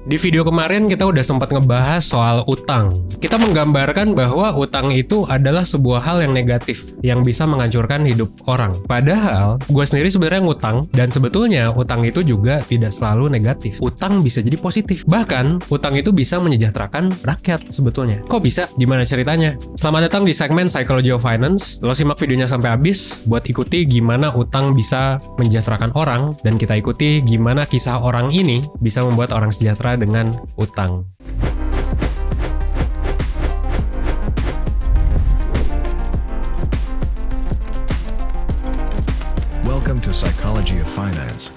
Di video kemarin kita udah sempat ngebahas soal utang. Kita menggambarkan bahwa utang itu adalah sebuah hal yang negatif yang bisa menghancurkan hidup orang. Padahal gue sendiri sebenarnya ngutang, dan sebetulnya utang itu juga tidak selalu negatif. Utang bisa jadi positif. Bahkan utang itu bisa menyejahterakan rakyat sebetulnya. Kok bisa? Gimana ceritanya? Selamat datang di segmen Psychology of Finance. Lo simak videonya sampai habis buat ikuti gimana utang bisa menyejahterakan orang, dan kita ikuti gimana kisah orang ini bisa membuat orang sejahtera dengan utang. Welcome to Psychology of Finance.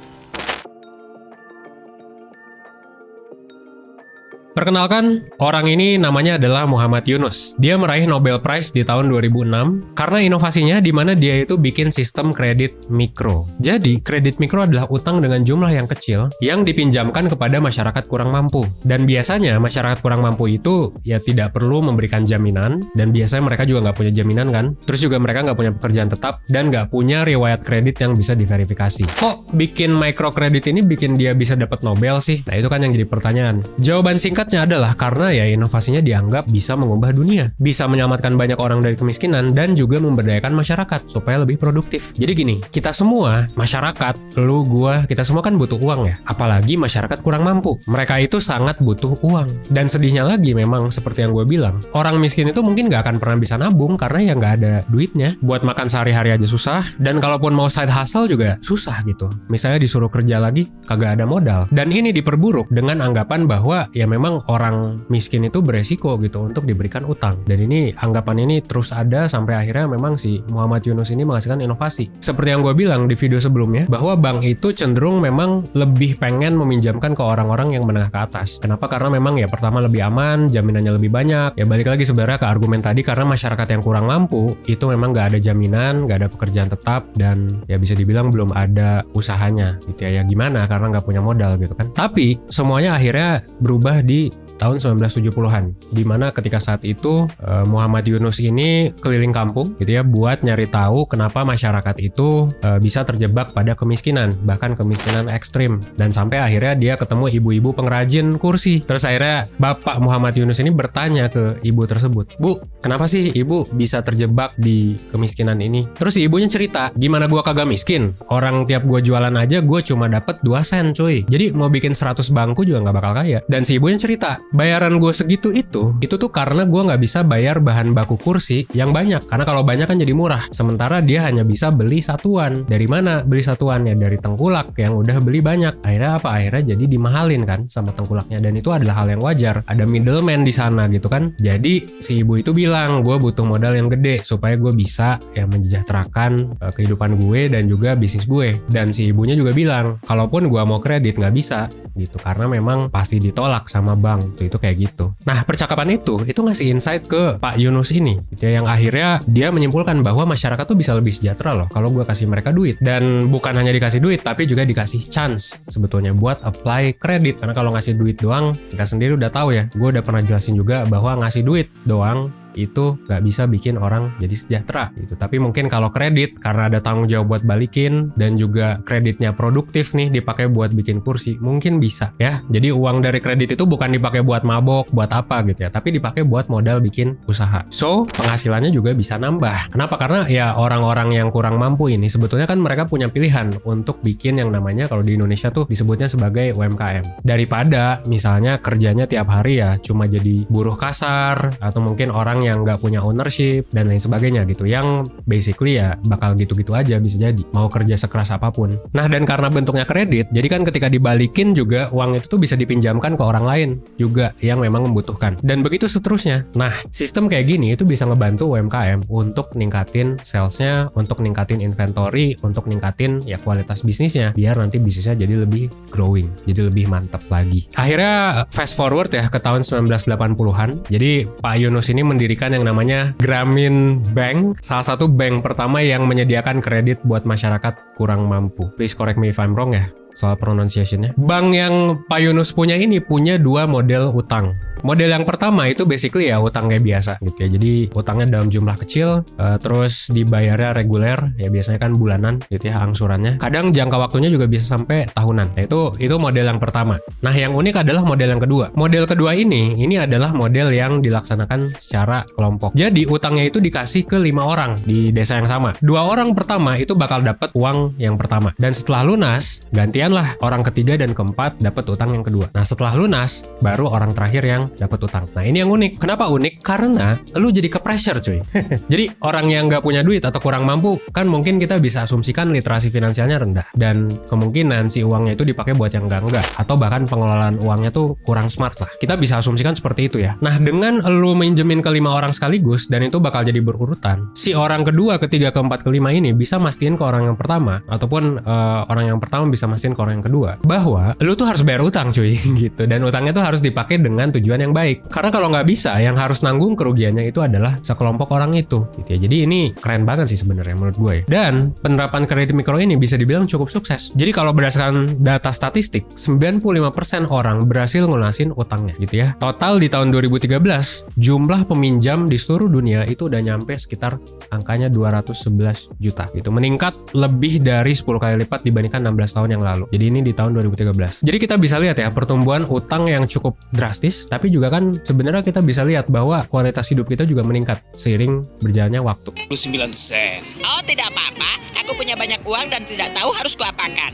Perkenalkan, orang ini namanya adalah Muhammad Yunus. Dia meraih Nobel Prize di tahun 2006 karena inovasinya di mana dia itu bikin sistem kredit mikro. Jadi, kredit mikro adalah utang dengan jumlah yang kecil yang dipinjamkan kepada masyarakat kurang mampu. Dan biasanya masyarakat kurang mampu itu ya tidak perlu memberikan jaminan, dan biasanya mereka juga nggak punya jaminan kan. Terus juga mereka nggak punya pekerjaan tetap dan nggak punya riwayat kredit yang bisa diverifikasi. Kok bikin microkredit ini bikin dia bisa dapat Nobel sih? Nah, itu kan yang jadi pertanyaan. Jawaban singkat adalah karena ya inovasinya dianggap bisa mengubah dunia, bisa menyelamatkan banyak orang dari kemiskinan, dan juga memberdayakan masyarakat supaya lebih produktif. Jadi gini, kita semua, masyarakat, lu, gua, kita semua kan butuh uang ya, apalagi masyarakat kurang mampu. Mereka itu sangat butuh uang. Dan sedihnya lagi memang seperti yang gue bilang, orang miskin itu mungkin gak akan pernah bisa nabung karena ya gak ada duitnya. Buat makan sehari-hari aja susah, dan kalaupun mau side hustle juga susah gitu. Misalnya disuruh kerja lagi, kagak ada modal. Dan ini diperburuk dengan anggapan bahwa ya memang orang miskin itu beresiko gitu untuk diberikan utang. Dan ini anggapan ini terus ada sampai akhirnya memang si Muhammad Yunus ini menghasilkan inovasi. Seperti yang gue bilang di video sebelumnya, bahwa bank itu cenderung memang lebih pengen meminjamkan ke orang-orang yang menengah ke atas. Kenapa? Karena memang ya pertama lebih aman, jaminannya lebih banyak. Ya balik lagi sebenarnya ke argumen tadi, karena masyarakat yang kurang mampu itu memang gak ada jaminan, gak ada pekerjaan tetap, dan ya bisa dibilang belum ada usahanya gitu ya. Ya gimana, karena gak punya modal gitu kan. Tapi semuanya akhirnya berubah di tahun 1970-an, dimana ketika saat itu Muhammad Yunus ini keliling kampung gitu ya buat nyari tahu kenapa masyarakat itu bisa terjebak pada kemiskinan, bahkan kemiskinan ekstrim. Dan sampai akhirnya dia ketemu ibu-ibu pengrajin kursi. Terus akhirnya Bapak Muhammad Yunus ini bertanya ke ibu tersebut, "Bu, kenapa sih ibu bisa terjebak di kemiskinan ini?" Terus si ibunya cerita, "Gimana gua kagak miskin? Orang tiap gua jualan aja gua cuma dapat 2 sen cuy. Jadi mau bikin 100 bangku juga nggak bakal kaya." Dan si ibunya cerita, "Bayaran gue segitu itu tuh karena gue nggak bisa bayar bahan baku kursi yang banyak. Karena kalau banyak kan jadi murah. Sementara dia hanya bisa beli satuan. Dari mana beli satuan? Ya dari tengkulak yang udah beli banyak. Akhirnya apa? Akhirnya jadi dimahalin kan sama tengkulaknya. Dan itu adalah hal yang wajar. Ada middleman di sana gitu kan. Jadi si ibu itu bilang, gue butuh modal yang gede supaya gue bisa ya menyejahterakan kehidupan gue dan juga bisnis gue." Dan si ibunya juga bilang, kalaupun gue mau kredit nggak bisa gitu, karena memang pasti ditolak sama bank. Itu kayak gitu. Nah, percakapan itu ngasih insight ke Pak Yunus ini gitu ya, yang akhirnya dia menyimpulkan bahwa masyarakat tuh bisa lebih sejahtera loh kalau gue kasih mereka duit. Dan bukan hanya dikasih duit, tapi juga dikasih chance sebetulnya buat apply kredit. Karena kalau ngasih duit doang, kita sendiri udah tahu ya, gue udah pernah jelasin juga bahwa ngasih duit doang itu nggak bisa bikin orang jadi sejahtera gitu. Tapi mungkin kalau kredit, karena ada tanggung jawab buat balikin dan juga kreditnya produktif nih, dipakai buat bikin kursi, mungkin bisa ya. Jadi uang dari kredit itu bukan dipakai buat mabok, buat apa gitu ya, tapi dipakai buat modal bikin usaha. So, penghasilannya juga bisa nambah. Kenapa? Karena ya orang-orang yang kurang mampu ini sebetulnya kan mereka punya pilihan untuk bikin yang namanya, kalau di Indonesia tuh disebutnya sebagai UMKM. Daripada misalnya kerjanya tiap hari ya cuma jadi buruh kasar, atau mungkin orang yang nggak punya ownership dan lain sebagainya gitu, yang basically ya bakal gitu-gitu aja bisa jadi, mau kerja sekeras apapun. Nah, dan karena bentuknya kredit, jadi kan ketika dibalikin juga uang itu tuh bisa dipinjamkan ke orang lain juga yang memang membutuhkan, dan begitu seterusnya. Nah, sistem kayak gini itu bisa ngebantu UMKM untuk ningkatin salesnya, untuk ningkatin inventory, untuk ningkatin ya kualitas bisnisnya, biar nanti bisnisnya jadi lebih growing, jadi lebih mantap lagi. Akhirnya fast forward ya ke tahun 1980-an. Jadi Pak Yunus ini mendirikan yang namanya Grameen Bank, salah satu bank pertama yang menyediakan kredit buat masyarakat kurang mampu. Please correct me if I'm wrong ya soal pronunciation-nya. Bank yang Pak Yunus punya ini punya 2 model utang. Model yang pertama itu basically ya utang kayak biasa gitu ya. Jadi utangnya dalam jumlah kecil, terus dibayarnya reguler, ya biasanya kan bulanan gitu ya angsurannya. Kadang jangka waktunya juga bisa sampai tahunan. Nah, itu model yang pertama. Nah, yang unik adalah model yang kedua. Model kedua ini adalah model yang dilaksanakan secara kelompok. Jadi utangnya itu dikasih ke 5 orang di desa yang sama. 2 orang pertama itu bakal dapat uang yang pertama. Dan setelah lunas, gantianlah orang ketiga dan keempat dapat utang yang kedua. Nah, setelah lunas, baru orang terakhir yang dapat utang. Nah, ini yang unik. Kenapa unik? Karena lu jadi ke pressure cuy. Jadi orang yang nggak punya duit atau kurang mampu, kan mungkin kita bisa asumsikan literasi finansialnya rendah. Dan kemungkinan si uangnya itu dipakai buat yang enggak. Atau bahkan pengelolaan uangnya tuh kurang smart lah. Kita bisa asumsikan seperti itu ya. Nah, dengan lu minjemin ke 5 orang sekaligus, dan itu bakal jadi berurutan, si orang kedua, ketiga, keempat, kelima ini bisa mastiin ke orang yang pertama, ataupun orang yang pertama bisa mastiin ke orang yang kedua, bahwa lu tuh harus bayar utang cuy, gitu. Dan utangnya tuh harus dipakai dengan tujuan yang baik. Karena kalau nggak bisa, yang harus nanggung kerugiannya itu adalah sekelompok orang itu, gitu ya. Jadi ini keren banget sih sebenarnya menurut gue. Dan penerapan kredit mikro ini bisa dibilang cukup sukses. Jadi kalau berdasarkan data statistik, 95% orang berhasil ngelunasin utangnya, gitu ya. Total di tahun 2013, jumlah peminjam di seluruh dunia itu udah nyampe sekitar angkanya 211 juta, gitu. Meningkat lebih dari 10 kali lipat dibandingkan 16 tahun yang lalu. Jadi ini di tahun 2013. Jadi kita bisa lihat ya pertumbuhan utang yang cukup drastis, tapi juga kan sebenarnya kita bisa lihat bahwa kualitas hidup kita juga meningkat seiring berjalannya waktu. 9 sen. Oh, tidak apa-apa. Aku punya banyak uang dan tidak tahu harus kuapakan.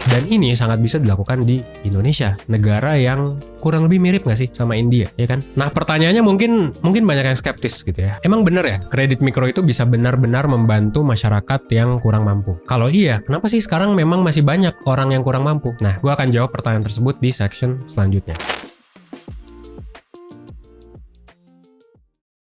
Dan ini sangat bisa dilakukan di Indonesia, negara yang kurang lebih mirip nggak sih sama India, ya kan? Nah, pertanyaannya mungkin banyak yang skeptis gitu ya. Emang bener ya, kredit mikro itu bisa benar-benar membantu masyarakat yang kurang mampu? Kalau iya, kenapa sih sekarang memang masih banyak orang yang kurang mampu? Nah, gue akan jawab pertanyaan tersebut di section selanjutnya.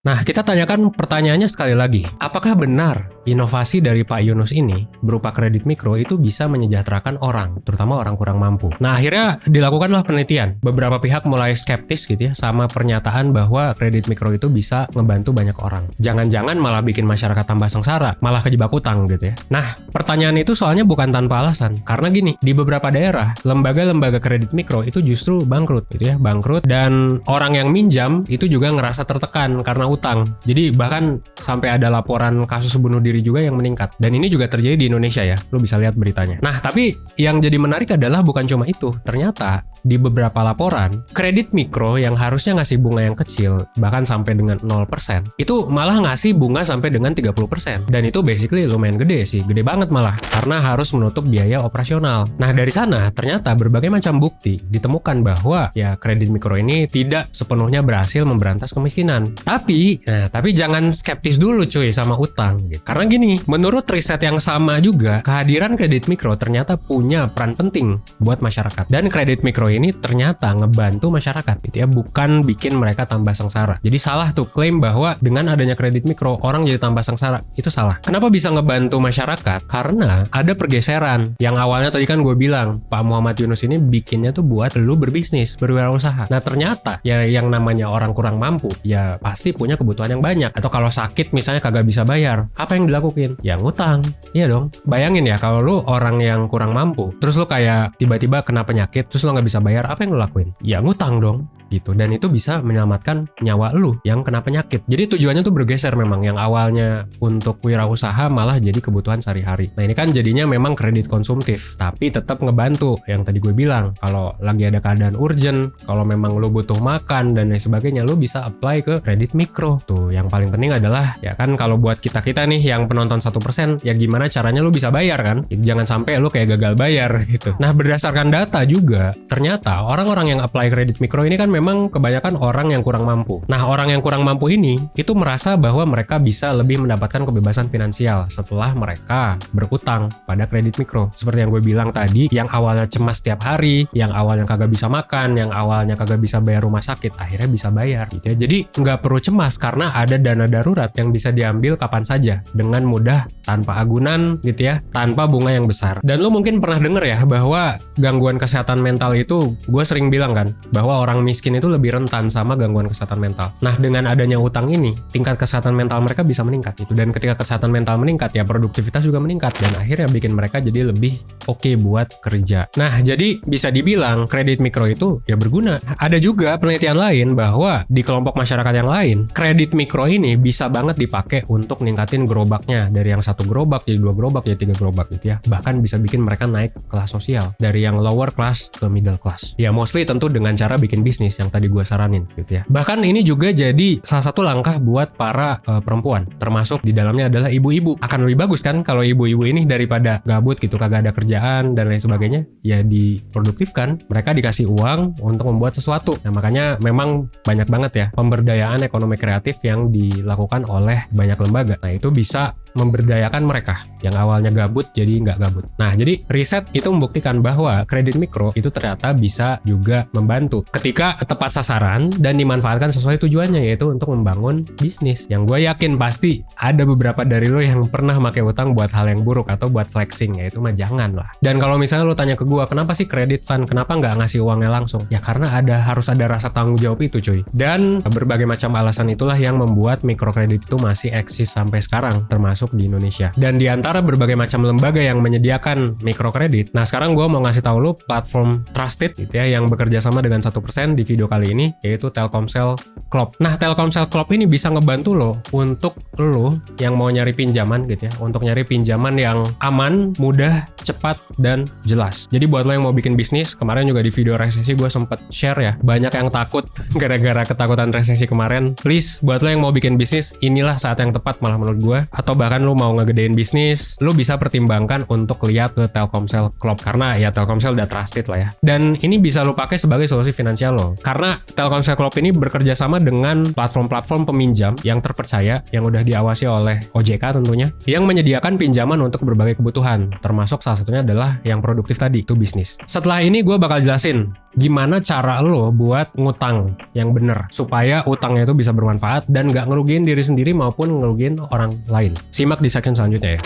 Nah, kita tanyakan pertanyaannya sekali lagi. Apakah benar inovasi dari Pak Yunus ini berupa kredit mikro itu bisa menyejahterakan orang, terutama orang kurang mampu? Nah, akhirnya dilakukanlah penelitian. Beberapa pihak mulai skeptis gitu ya sama pernyataan bahwa kredit mikro itu bisa ngebantu banyak orang. Jangan-jangan malah bikin masyarakat tambah sengsara, malah kejebak utang gitu ya. Nah, pertanyaan itu soalnya bukan tanpa alasan. Karena gini, di beberapa daerah, lembaga-lembaga kredit mikro itu justru bangkrut gitu ya, bangkrut, dan orang yang minjam itu juga ngerasa tertekan karena utang. Jadi bahkan sampai ada laporan kasus bunuh diri juga yang meningkat. Dan ini juga terjadi di Indonesia ya. Lu bisa lihat beritanya. Nah, tapi yang jadi menarik adalah bukan cuma itu. Ternyata di beberapa laporan, kredit mikro yang harusnya ngasih bunga yang kecil, bahkan sampai dengan 0%, itu malah ngasih bunga sampai dengan 30%. Dan itu basically lumayan gede sih, gede banget malah, karena harus menutup biaya operasional. Nah, dari sana ternyata berbagai macam bukti ditemukan bahwa ya kredit mikro ini tidak sepenuhnya berhasil memberantas kemiskinan. Tapi jangan skeptis dulu cuy sama utang gitu. Karena gini, menurut riset yang sama juga, kehadiran kredit mikro ternyata punya peran penting buat masyarakat. Dan kredit mikro ini ternyata ngebantu masyarakat gitu ya, bukan bikin mereka tambah sengsara. Jadi salah tuh klaim bahwa dengan adanya kredit mikro orang jadi tambah sengsara. Itu salah. Kenapa bisa ngebantu masyarakat? Karena ada pergeseran. Yang awalnya tadi kan gue bilang, Pak Muhammad Yunus ini bikinnya tuh buat lu berbisnis, berwirausaha. Nah, ternyata ya yang namanya orang kurang mampu ya pasti punya kebutuhan yang banyak. Atau kalau sakit misalnya kagak bisa bayar, apa yang dilakuin? Ya ngutang. Iya dong. Bayangin ya kalau lu orang yang kurang mampu, terus lu kayak tiba-tiba kena penyakit, terus lu nggak bisa bayar, apa yang lu lakuin? Ya ngutang dong. Gitu. Dan itu bisa menyelamatkan nyawa lu yang kena penyakit. Jadi tujuannya tuh bergeser memang, yang awalnya untuk wirausaha malah jadi kebutuhan sehari-hari. Nah, ini kan jadinya memang kredit konsumtif, tapi tetap ngebantu. Yang tadi gue bilang, kalau lagi ada keadaan urgent, kalau memang lu butuh makan dan lain sebagainya, lu bisa apply ke kredit mikro. Tuh, yang paling penting adalah ya kan kalau buat kita-kita nih yang penonton 1%, ya gimana caranya lu bisa bayar kan? Jangan sampai lu kayak gagal bayar gitu. Nah, berdasarkan data juga, ternyata orang-orang yang apply kredit mikro ini kan memang kebanyakan orang yang kurang mampu. Nah, orang yang kurang mampu ini itu merasa bahwa mereka bisa lebih mendapatkan kebebasan finansial setelah mereka berutang pada kredit mikro. Seperti yang gue bilang tadi, yang awalnya cemas setiap hari, yang awalnya kagak bisa makan, yang awalnya kagak bisa bayar rumah sakit, akhirnya bisa bayar gitu ya. Jadi nggak perlu cemas karena ada dana darurat yang bisa diambil kapan saja dengan mudah, tanpa agunan gitu ya, tanpa bunga yang besar. Dan lu mungkin pernah denger ya bahwa gangguan kesehatan mental itu, gue sering bilang kan, bahwa orang miskin miskin itu lebih rentan sama gangguan kesehatan mental. Nah, dengan adanya utang ini, tingkat kesehatan mental mereka bisa meningkat gitu. Dan ketika kesehatan mental meningkat, ya produktivitas juga meningkat dan akhirnya bikin mereka jadi lebih oke buat kerja. Nah, jadi bisa dibilang kredit mikro itu ya berguna. Ada juga penelitian lain bahwa di kelompok masyarakat yang lain, kredit mikro ini bisa banget dipakai untuk ningkatin gerobaknya dari yang 1 gerobak jadi 2 gerobak jadi 3 gerobak gitu ya. Bahkan bisa bikin mereka naik kelas sosial dari yang lower class ke middle class. Ya mostly tentu dengan cara bikin bisnis yang tadi gue saranin gitu ya. Bahkan ini juga jadi salah satu langkah buat para perempuan, termasuk di dalamnya adalah ibu-ibu. Akan lebih bagus kan kalau ibu-ibu ini daripada gabut gitu, kagak ada kerjaan dan lain sebagainya, ya diproduktifkan. Mereka dikasih uang untuk membuat sesuatu. Nah, makanya memang banyak banget ya pemberdayaan ekonomi kreatif yang dilakukan oleh banyak lembaga. Nah, itu bisa memberdayakan mereka yang awalnya gabut jadi nggak gabut. Nah, jadi riset itu membuktikan bahwa kredit mikro itu ternyata bisa juga membantu ketika tepat sasaran dan dimanfaatkan sesuai tujuannya, yaitu untuk membangun bisnis. Yang gue yakin pasti ada beberapa dari lo yang pernah pakai utang buat hal yang buruk atau buat flexing, ya itu mah jangan lah. Dan kalau misalnya lo tanya ke gue, kenapa sih kredit fund, kenapa nggak ngasih uangnya langsung? Ya karena harus ada rasa tanggung jawab itu cuy. Dan berbagai macam alasan itulah yang membuat mikrokredit itu masih eksis sampai sekarang, termasuk di Indonesia. Dan di antara berbagai macam lembaga yang menyediakan mikrokredit, nah sekarang gue mau ngasih tahu lo platform trusted gitu ya, yang bekerja sama dengan 1% di video kali ini, yaitu Telkomsel Klop. Nah, Telkomsel Klop ini bisa ngebantu lo untuk lo yang mau nyari pinjaman gitu ya, untuk nyari pinjaman yang aman, mudah, cepat, dan jelas. Jadi buat lo yang mau bikin bisnis, kemarin juga di video resesi gue sempet share ya, banyak yang takut gara-gara ketakutan resesi kemarin. Please, buat lo yang mau bikin bisnis, inilah saat yang tepat malah menurut gue. Atau bahkan lo mau ngegedein bisnis, lo bisa pertimbangkan untuk lihat ke Telkomsel Klop, karena ya Telkomsel udah trusted lah ya. Dan ini bisa lo pakai sebagai solusi finansial lo, karena Telkomsel Klop ini bekerja sama dengan platform-platform peminjam yang terpercaya, yang udah diawasi oleh OJK tentunya, yang menyediakan pinjaman untuk berbagai kebutuhan, termasuk salah satunya adalah yang produktif tadi, itu bisnis. Setelah ini gue bakal jelasin gimana cara lo buat ngutang yang bener, supaya utangnya itu bisa bermanfaat dan nggak ngerugiin diri sendiri maupun ngerugiin orang lain. Simak di section selanjutnya ya.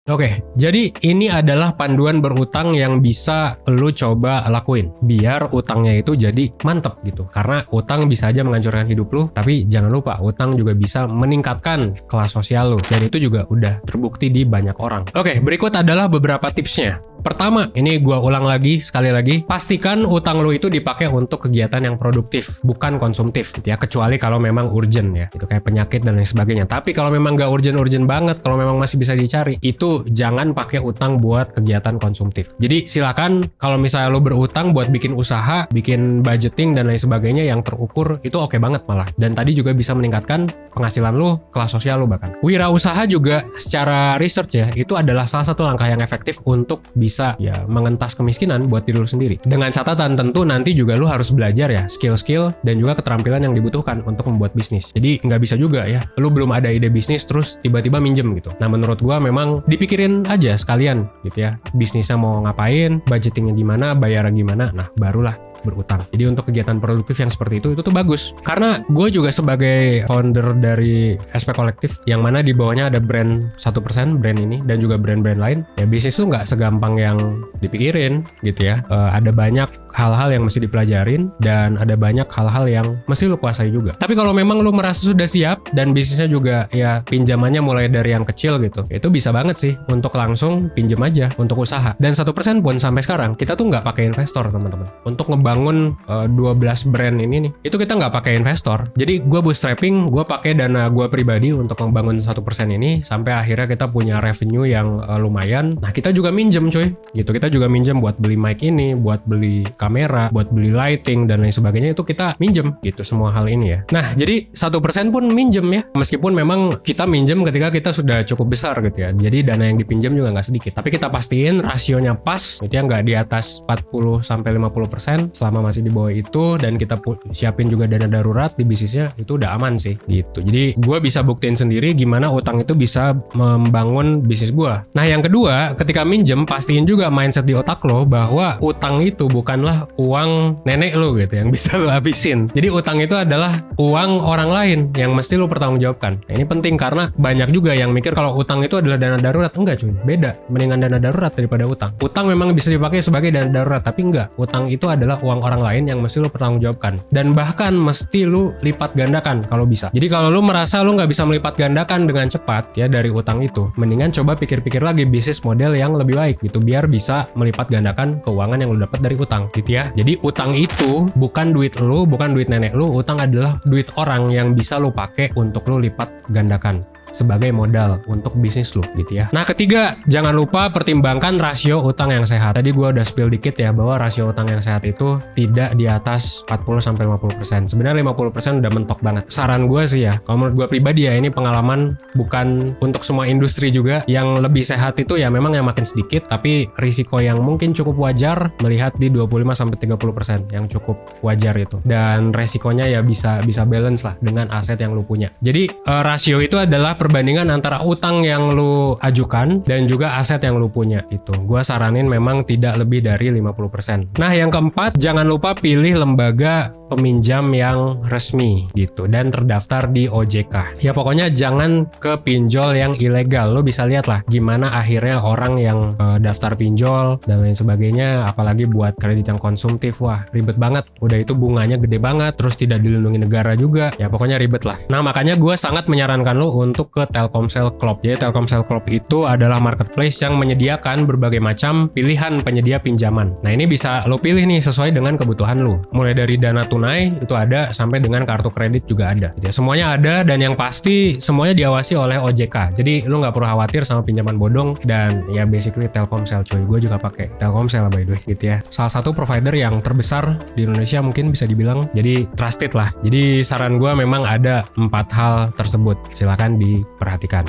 Oke, jadi ini adalah panduan berutang yang bisa lo coba lakuin biar utangnya itu jadi mantep gitu. Karena utang bisa aja menghancurkan hidup lo, tapi jangan lupa utang juga bisa meningkatkan kelas sosial lo, dan itu juga udah terbukti di banyak orang. Oke, berikut adalah beberapa tipsnya. Pertama, ini gua ulang lagi sekali lagi, pastikan utang lo itu dipakai untuk kegiatan yang produktif, bukan konsumtif gitu ya, kecuali kalau memang urgent ya, itu kayak penyakit dan lain sebagainya. Tapi kalau memang nggak urgent banget, kalau memang masih bisa dicari, itu jangan pakai utang buat kegiatan konsumtif. Jadi silakan kalau misalnya lo berutang buat bikin usaha, bikin budgeting dan lain sebagainya yang terukur, itu oke banget malah. Dan tadi juga bisa meningkatkan penghasilan lo, kelas sosial lo bahkan. Wirausaha juga secara research ya, itu adalah salah satu langkah yang efektif untuk bisa ya mengentas kemiskinan buat diri lu sendiri. Dengan catatan tentu nanti juga lu harus belajar ya skill-skill dan juga keterampilan yang dibutuhkan untuk membuat bisnis. Jadi nggak bisa juga ya lu belum ada ide bisnis terus tiba-tiba minjem gitu. Nah menurut gua memang dipikirin aja sekalian gitu ya, bisnisnya mau ngapain, budgetingnya gimana, bayarnya gimana, nah barulah berutang. Jadi untuk kegiatan produktif yang seperti itu tuh bagus. Karena gue juga sebagai founder dari SP Kolektif, yang mana di bawahnya ada brand 1%, brand ini, dan juga brand-brand lain. Ya bisnis tuh nggak segampang yang dipikirin gitu ya. Ada banyak hal-hal yang mesti dipelajarin dan ada banyak hal-hal yang mesti lo kuasai juga. Tapi kalau memang lo merasa sudah siap dan bisnisnya juga ya pinjamannya mulai dari yang kecil gitu, itu bisa banget sih untuk langsung pinjam aja untuk usaha. Dan 1% pun sampai sekarang kita tuh nggak pakai investor teman-teman. Untuk bangun 12 brand ini nih, itu kita nggak pakai investor. Jadi gue bootstrapping, gue pakai dana gue pribadi untuk membangun 1% ini sampai akhirnya kita punya revenue yang lumayan. Nah kita juga minjem cuy, gitu. Kita juga minjem buat beli mic ini, buat beli kamera, buat beli lighting dan lain sebagainya, itu kita minjem gitu semua hal ini ya. Nah jadi 1% pun minjem ya, meskipun memang kita minjem ketika kita sudah cukup besar gitu ya. Jadi dana yang dipinjam juga nggak sedikit. Tapi kita pastiin rasionya pas, gitu ya, nggak di atas 40-50%. selama masih di bawah itu dan kita siapin juga dana darurat di bisnisnya, itu udah aman sih gitu. Jadi gue bisa buktiin sendiri gimana utang itu bisa membangun bisnis gue. Nah yang kedua, ketika minjem pastiin juga mindset di otak lo bahwa utang itu bukanlah uang nenek lo gitu yang bisa lo habisin. Jadi utang itu adalah uang orang lain yang mesti lo pertanggungjawabkan. Nah, ini penting karena banyak juga yang mikir kalau utang itu adalah dana darurat. Enggak cuy, beda. Mendingan dana darurat daripada utang. Utang memang bisa dipakai sebagai dana darurat, tapi enggak. Utang itu adalah uang orang lain yang mesti lo pertanggungjawabkan. Dan bahkan mesti lo lipat gandakan kalau bisa. Jadi kalau lo merasa lo nggak bisa melipat gandakan dengan cepat ya dari utang itu, mendingan coba pikir-pikir lagi bisnis model yang lebih baik gitu, biar bisa melipat gandakan keuangan yang lo dapat dari utang gitu ya. Jadi utang itu bukan duit lo, bukan duit nenek lo. Utang adalah duit orang yang bisa lo pakai untuk lo lipat gandakan sebagai modal untuk bisnis lu gitu ya. Nah ketiga, jangan lupa pertimbangkan rasio utang yang sehat. Tadi gue udah spill dikit ya bahwa rasio utang yang sehat itu tidak di atas 40-50%. Sebenarnya 50% udah mentok banget. Saran gue sih ya, kalau menurut gue pribadi ya, ini pengalaman bukan untuk semua industri juga. Yang lebih sehat itu ya memang yang makin sedikit, tapi risiko yang mungkin cukup wajar melihat di 25-30% yang cukup wajar itu. Dan resikonya ya bisa balance lah dengan aset yang lu punya. Jadi rasio itu adalah perbandingan antara utang yang lu ajukan dan juga aset yang lu punya itu. Gua saranin memang tidak lebih dari 50%. Nah, yang keempat, jangan lupa pilih lembaga peminjam yang resmi gitu dan terdaftar di OJK. Ya pokoknya jangan ke pinjol yang ilegal. Lo bisa lihat lah gimana akhirnya orang yang daftar pinjol dan lain sebagainya, apalagi buat kredit yang konsumtif. Wah, ribet banget. Udah itu bunganya gede banget, terus tidak dilindungi negara juga. Ya pokoknya ribet lah. Nah, makanya gue sangat menyarankan lo untuk ke Telkomsel Klop. Jadi Telkomsel Klop itu adalah marketplace yang menyediakan berbagai macam pilihan penyedia pinjaman. Nah, ini bisa lo pilih nih sesuai dengan kebutuhan lo. Mulai dari dana tunai itu ada sampai dengan kartu kredit juga ada. Jadi, semuanya ada dan yang pasti semuanya diawasi oleh OJK. Jadi lo nggak perlu khawatir sama pinjaman bodong dan ya basically Telkomsel cuy. Gue juga pakai Telkomsel by the way gitu ya. Salah satu provider yang terbesar di Indonesia mungkin bisa dibilang. Jadi trusted lah. Jadi saran gue memang ada 4 hal tersebut. Silakan diperhatikan.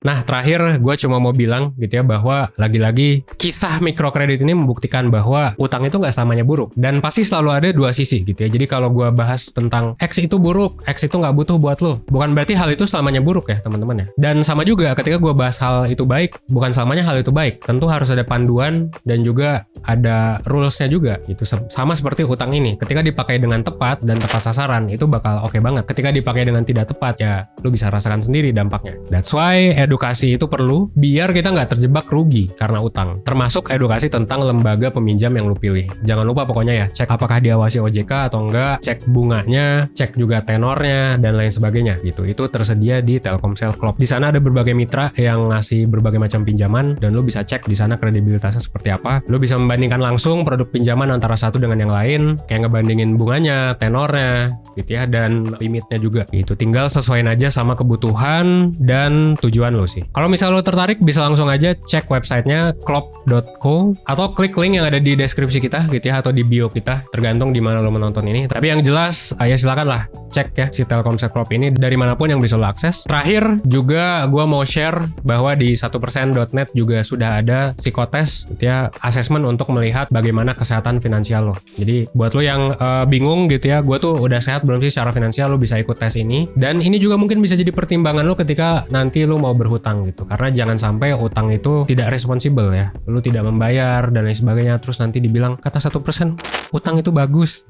Nah, terakhir gue cuma mau bilang gitu ya bahwa lagi-lagi kisah mikrokredit ini membuktikan bahwa utang itu nggak selamanya buruk dan pasti selalu ada dua sisi gitu ya. Jadi kalau gue bahas tentang X itu buruk, X itu nggak butuh buat lo, bukan berarti hal itu selamanya buruk ya teman-teman ya. Dan sama juga ketika gue bahas hal itu baik, bukan selamanya hal itu baik. Tentu harus ada panduan dan juga ada rules-nya juga gitu. Sama seperti utang ini, ketika dipakai dengan tepat dan tepat sasaran itu bakal oke banget. Ketika dipakai dengan tidak tepat ya lo bisa rasakan sendiri dampaknya. That's why edukasi itu perlu biar kita nggak terjebak rugi karena utang. Termasuk edukasi tentang lembaga peminjam yang lu pilih. Jangan lupa pokoknya ya, cek apakah diawasi OJK atau enggak, cek bunganya, cek juga tenornya, dan lain sebagainya gitu. Itu tersedia di Telkomsel Klop. Di sana ada berbagai mitra yang ngasih berbagai macam pinjaman dan lu bisa cek di sana kredibilitasnya seperti apa. Lu bisa membandingkan langsung produk pinjaman antara satu dengan yang lain, kayak ngebandingin bunganya, tenornya gitu ya, dan limitnya juga. Itu tinggal sesuaiin aja sama kebutuhan dan tujuan lo sih. Kalau misalnya lo tertarik bisa langsung aja cek websitenya klop.co atau klik link yang ada di deskripsi kita gitu ya, atau di bio kita, tergantung di mana lo menonton ini. Tapi yang jelas ya silakan lah cek ya si Telkomsel Klop ini dari manapun yang bisa lo akses. Terakhir juga gue mau share bahwa di 1%.net juga sudah ada psikotes gitu ya, assessment untuk melihat bagaimana kesehatan finansial lo. Jadi buat lo yang bingung gitu ya, gue tuh udah sehat belum sih secara finansial, lo bisa ikut tes ini. Dan ini juga mungkin bisa jadi pertimbangan lo ketika nanti lo mau berhutang gitu, karena jangan sampai utang itu tidak responsibel ya, lu tidak membayar dan lain sebagainya, terus nanti dibilang kata 1% utang itu bagus.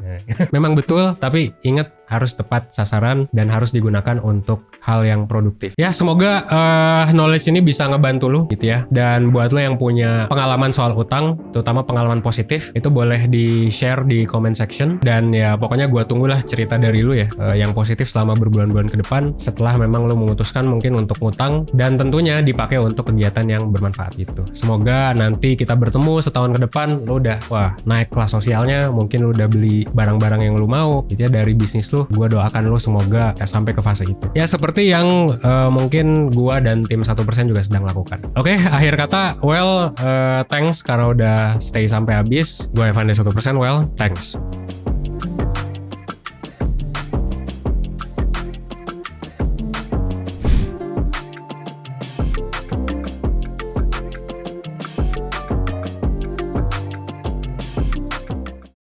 Memang betul, tapi ingat harus tepat sasaran dan harus digunakan untuk hal yang produktif. Ya semoga knowledge ini bisa ngebantu lu gitu ya. Dan buat lu yang punya pengalaman soal utang, terutama pengalaman positif, itu boleh di share di comment section. Dan ya pokoknya gua tunggulah cerita dari lu ya, yang positif selama berbulan-bulan ke depan setelah memang lu memutuskan mungkin untuk ngutang, dan tentunya dipakai untuk kegiatan yang bermanfaat gitu. Semoga nanti kita bertemu setahun ke depan lu udah naik kelas sosialnya, mungkin lu udah beli barang-barang yang lu mau gitu ya dari bisnis lu. Gue doakan lu semoga ya sampai ke fase itu. Ya seperti yang mungkin gue dan tim 1% juga sedang lakukan. Oke, akhir kata, thanks karena udah stay sampai habis. Gue Evan dari 1%, thanks.